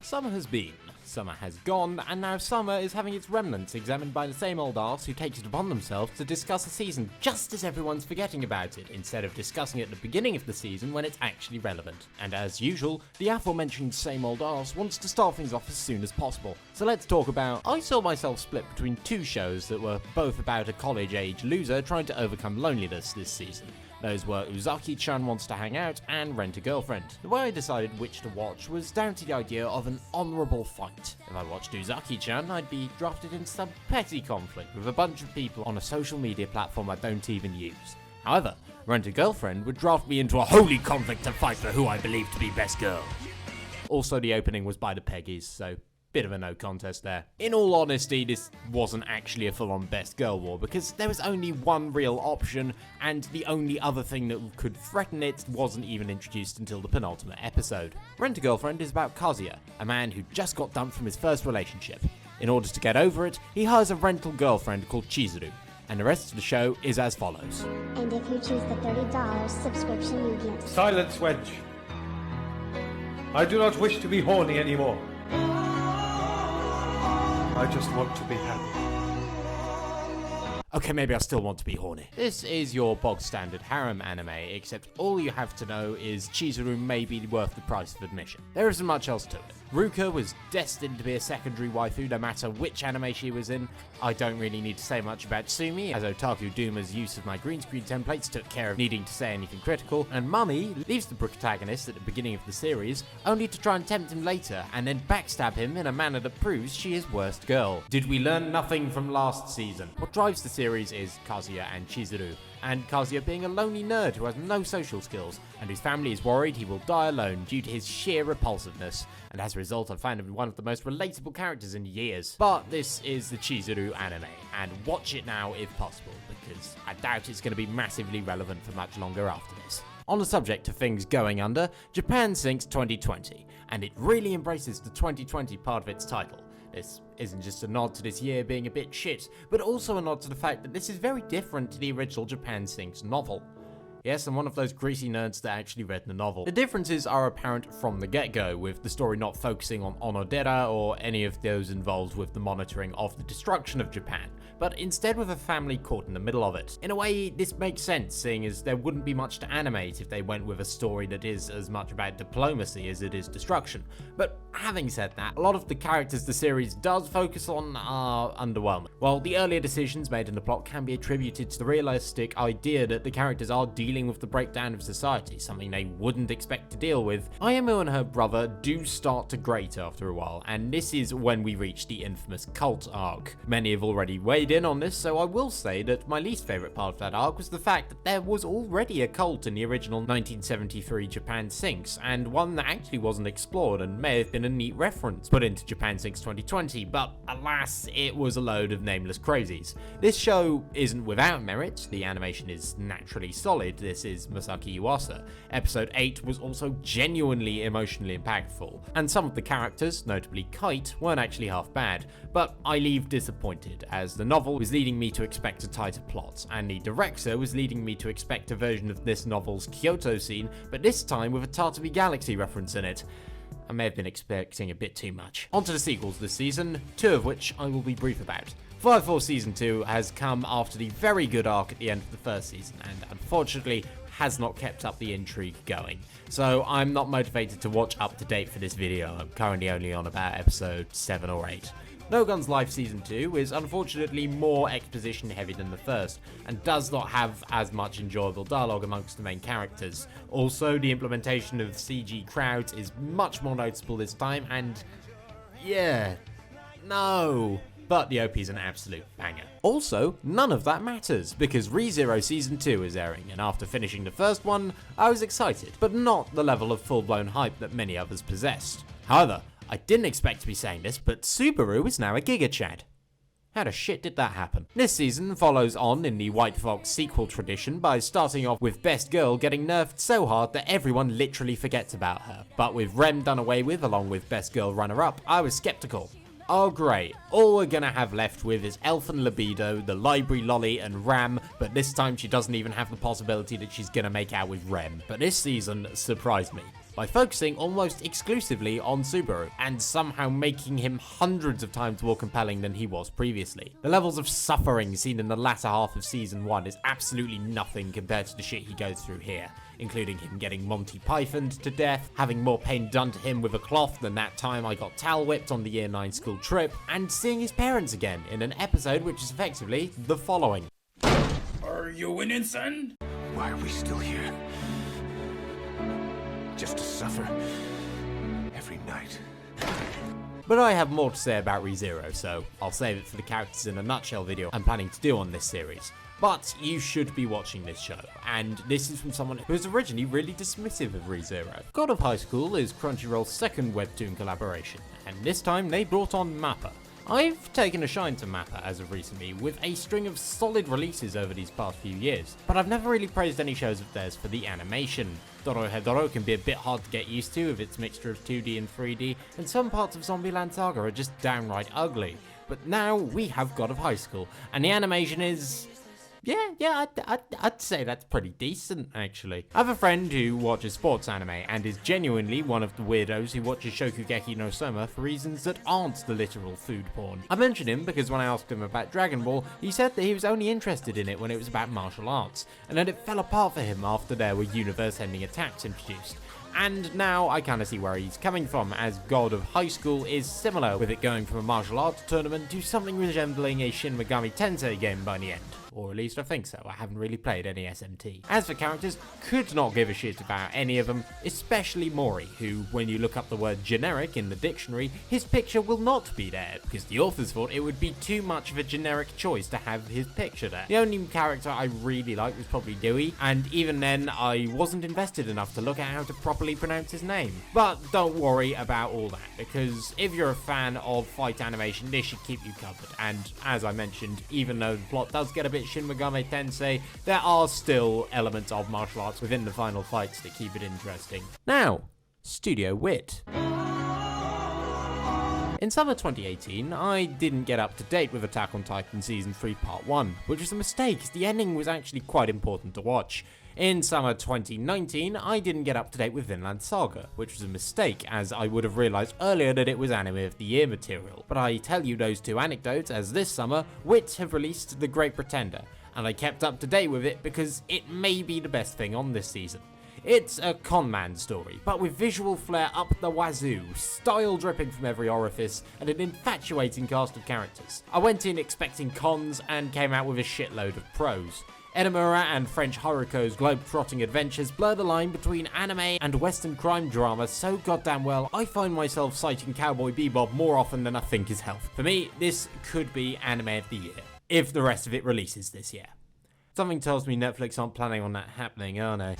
Summer has been, summer has gone, and now summer is having its remnants examined by the same old arse who takes it upon themselves to discuss a season just as everyone's forgetting about it, instead of discussing it at the beginning of the season when it's actually relevant. And as usual, the aforementioned same old arse wants to start things off as soon as possible. So let's talk about, I saw myself split between two shows that were both about a college-age loser trying to overcome loneliness this season. Those were Uzaki-chan Wants to Hang Out and Rent-a-Girlfriend. The way I decided which to watch was down to the idea of an honourable fight. If I watched Uzaki-chan, I'd be drafted into some petty conflict with a bunch of people on a social media platform I don't even use. However, Rent-a-Girlfriend would draft me into a holy conflict to fight for who I believe to be best girl. Also, the opening was by the Peggies, so bit of a no contest there. In all honesty, this wasn't actually a full-on best girl war because there was only one real option, and the only other thing that could threaten it wasn't even introduced until the penultimate episode. Rent-a-Girlfriend is about Kazuya, a man who just got dumped from his first relationship. In order to get over it, he hires a rental girlfriend called Chizuru, and the rest of the show is as follows. And if you choose the $30 subscription, you get... Silence, wench. I do not wish to be horny anymore. I just want to be happy. Okay, maybe I still want to be horny. This is your bog standard harem anime, except all you have to know is Chizuru may be worth the price of admission. There isn't much else to it. Ruka was destined to be a secondary waifu no matter which anime she was in. I don't really need to say much about Sumi, as Otaku Duma's use of my green screen templates took care of needing to say anything critical, and Mami leaves the protagonist at the beginning of the series, only to try and tempt him later, and then backstab him in a manner that proves she is worst girl. Did we learn nothing from last season? What drives the series is Kazuya and Chizuru, and Kazuya being a lonely nerd who has no social skills, and whose family is worried he will die alone due to his sheer repulsiveness, and as a result I find him one of the most relatable characters in years. But this is the Chizuru anime, and watch it now if possible, because I doubt it's going to be massively relevant for much longer after this. On the subject of things going under, Japan Sinks 2020, and it really embraces the 2020 part of its title. This isn't just a nod to this year being a bit shit, but also a nod to the fact that this is very different to the original Japan Sinks novel. Yes, I'm one of those greasy nerds that actually read the novel. The differences are apparent from the get-go, with the story not focusing on Onodera or any of those involved with the monitoring of the destruction of Japan, but instead with a family caught in the middle of it. In a way, this makes sense, seeing as there wouldn't be much to animate if they went with a story that is as much about diplomacy as it is destruction. But having said that, a lot of the characters the series does focus on are underwhelming. While the earlier decisions made in the plot can be attributed to the realistic idea that the characters are dealing with the breakdown of society, something they wouldn't expect to deal with, Ayamo and her brother do start to grate after a while, and this is when we reach the infamous cult arc. Many have already weighed in on this, so I will say that my least favourite part of that arc was the fact that there was already a cult in the original 1973 Japan Sinks, and one that actually wasn't explored and may have been a neat reference put into Japan Sinks 2020, but alas, it was a load of nameless crazies. This show isn't without merit, the animation is naturally solid. This is Masaki Yuasa. Episode 8 was also genuinely emotionally impactful, and some of the characters, notably Kite, weren't actually half bad, but I leave disappointed, as the novel was leading me to expect a tighter plot, and the director was leading me to expect a version of this novel's Kyoto scene, but this time with a Tartaby Galaxy reference in it. I may have been expecting a bit too much. On to the sequels this season, two of which I will be brief about. Fire Force Season 2 has come after the very good arc at the end of the first season, and unfortunately has not kept up the intrigue going. So I'm not motivated to watch up to date for this video. I'm currently only on about episode 7 or 8. No Guns Life Season 2 is unfortunately more exposition heavy than the first, and does not have as much enjoyable dialogue amongst the main characters. Also, the implementation of CG crowds is much more noticeable this time, and yeah, no. But the OP is an absolute banger. Also, none of that matters, because ReZero Season 2 is airing, and after finishing the first one, I was excited, but not the level of full-blown hype that many others possessed. However, I didn't expect to be saying this, but Subaru is now a Giga Chad. How the shit did that happen? This season follows on in the White Fox sequel tradition by starting off with Best Girl getting nerfed so hard that everyone literally forgets about her. But with Rem done away with along with Best Girl runner-up, I was skeptical. Oh great, all we're gonna have left with is Elfin Libido, the Library Lolly and Ram, but this time she doesn't even have the possibility that she's gonna make out with Rem. But this season surprised me. by focusing almost exclusively on Subaru, and somehow making him hundreds of times more compelling than he was previously. The levels of suffering seen in the latter half of Season 1 is absolutely nothing compared to the shit he goes through here, including him getting Monty Pythoned to death, having more pain done to him with a cloth than that time I got towel whipped on the Year 9 school trip, and seeing his parents again in an episode which is effectively the following. Are you winning, son? Why are we still here? Just to suffer every night. But I have more to say about ReZero, so I'll save it for the characters in a nutshell video I'm planning to do on this series. But you should be watching this show, and this is from someone who was originally really dismissive of ReZero. God of High School is Crunchyroll's second webtoon collaboration, and this time they brought on Mappa. I've taken a shine to Mappa as of recently, with a string of solid releases over these past few years, but I've never really praised any shows of theirs for the animation. Dorohedoro can be a bit hard to get used to with its mixture of 2D and 3D, and some parts of Zombieland Saga are just downright ugly. But now we have God of High School, and the animation is... I'd say that's pretty decent, actually. I have a friend who watches sports anime and is genuinely one of the weirdos who watches Shokugeki no Soma for reasons that aren't the literal food porn. I mentioned him because when I asked him about Dragon Ball, he said that he was only interested in it when it was about martial arts, and that it fell apart for him after there were universe-ending attacks introduced. And now I kinda see where he's coming from, as God of High School is similar, with it going from a martial arts tournament to something resembling a Shin Megami Tensei game by the end. Or at least I think so, I haven't really played any SMT. As for characters, could not give a shit about any of them, especially Mori, who, when you look up the word generic in the dictionary, his picture will not be there, because the authors thought it would be too much of a generic choice to have his picture there. The only character I really liked was probably Dewey, and even then I wasn't invested enough to look at how to properly pronounce his name. But don't worry about all that, because if you're a fan of fight animation, this should keep you covered, and as I mentioned, even though the plot does get a bit Shin Megami Tensei, there are still elements of martial arts within the final fights that keep it interesting. Now, Studio Wit. In summer 2018, I didn't get up to date with Attack on Titan Season 3 Part 1, which was a mistake as the ending was actually quite important to watch. In summer 2019, I didn't get up to date with Vinland Saga, which was a mistake as I would have realised earlier that it was Anime of the Year material. But I tell you those two anecdotes as this summer, Wit have released The Great Pretender, and I kept up to date with it because it may be the best thing on this season. It's a con man story, but with visual flair up the wazoo, style dripping from every orifice, and an infatuating cast of characters. I went in expecting cons and came out with a shitload of pros. Edamura and French Haruko's globe-trotting adventures blur the line between anime and western crime drama so goddamn well, I find myself citing Cowboy Bebop more often than I think is healthy. For me, this could be Anime of the Year, if the rest of it releases this year. Something tells me Netflix aren't planning on that happening, are they?